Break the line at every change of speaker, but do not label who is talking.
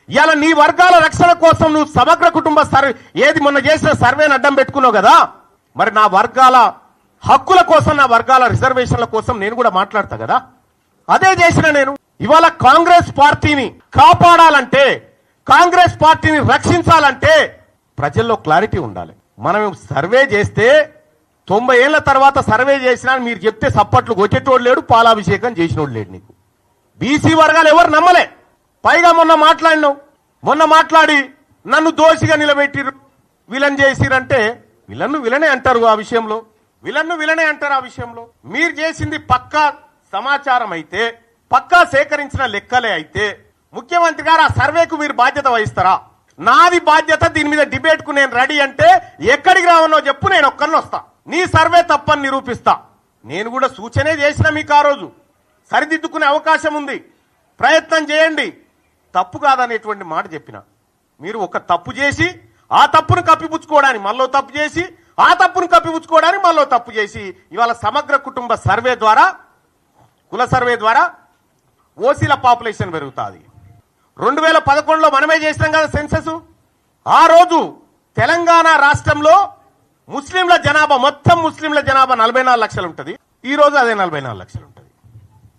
ఇవాళ నీ వర్గాల రక్షణ కోసం నువ్వు సమగ్ర కుటుంబ సర్వే ఏది మొన్న చేసిన సర్వేని అడ్డం పెట్టుకున్నావు కదా, మరి నా వర్గాల హక్కుల కోసం, నా వర్గాల రిజర్వేషన్ల కోసం నేను కూడా మాట్లాడతా కదా, అదే చేసిన నేను. ఇవాళ కాంగ్రెస్ పార్టీని కాపాడాలంటే, కాంగ్రెస్ పార్టీని రక్షించాలంటే ప్రజల్లో క్లారిటీ ఉండాలి. మనం సర్వే చేస్తే 90 ఏళ్ల తర్వాత సర్వే చేసినా మీరు చెప్తే సప్పట్లు కొట్టేటోడు లేడు, పాలాభిషేకం చేసినోడు లేడు. నీకు బీసీ వర్గాలు ఎవరు నమ్మలే. పైగా మొన్న మాట్లాడి నన్ను దోషిగా నిలబెట్టిరు, విలన్ చేసిరంటే విలనే అంటారు. ఆ విషయంలో విలనే అంటారు. ఆ విషయంలో మీరు చేసింది పక్కా సమాచారం అయితే, పక్కా సేకరించిన లెక్కలే అయితే ముఖ్యమంత్రి గారు ఆ సర్వేకు మీరు బాధ్యత వహిస్తారా? నాది బాధ్యత, దీని మీద డిబేట్ కు నేను రెడీ అంటే ఎక్కడికి రావన్నో చెప్పు, నేను ఒక్కరిని వస్తా. నీ సర్వే తప్పని నిరూపిస్తా. నేను కూడా సూచనే చేసిన మీకు, ఆ రోజు సరిదిద్దుకునే అవకాశం ఉంది, ప్రయత్నం చేయండి, తప్పు కాదనేటువంటి మాట చెప్పిన. మీరు ఒక తప్పు చేసి ఆ తప్పును కప్పిపుచ్చుకోవడానికి మళ్ళీ తప్పు చేసి, ఆ తప్పును కప్పిపుచ్చుకోవడానికి మళ్ళీ తప్పు చేసి, ఇవాళ సమగ్ర కుటుంబ సర్వే ద్వారా, కుల సర్వే ద్వారా ఓసీల పాపులేషన్ పెరుగుతుంది. 2011లో మనమే చేసినాం కదా సెన్సస్. ఆ రోజు తెలంగాణ రాష్ట్రంలో ముస్లింల జనాభా, మొత్తం ముస్లింల జనాభా 44 లక్షలు ఉంటుంది. ఈ రోజు అదే 44 లక్షలు.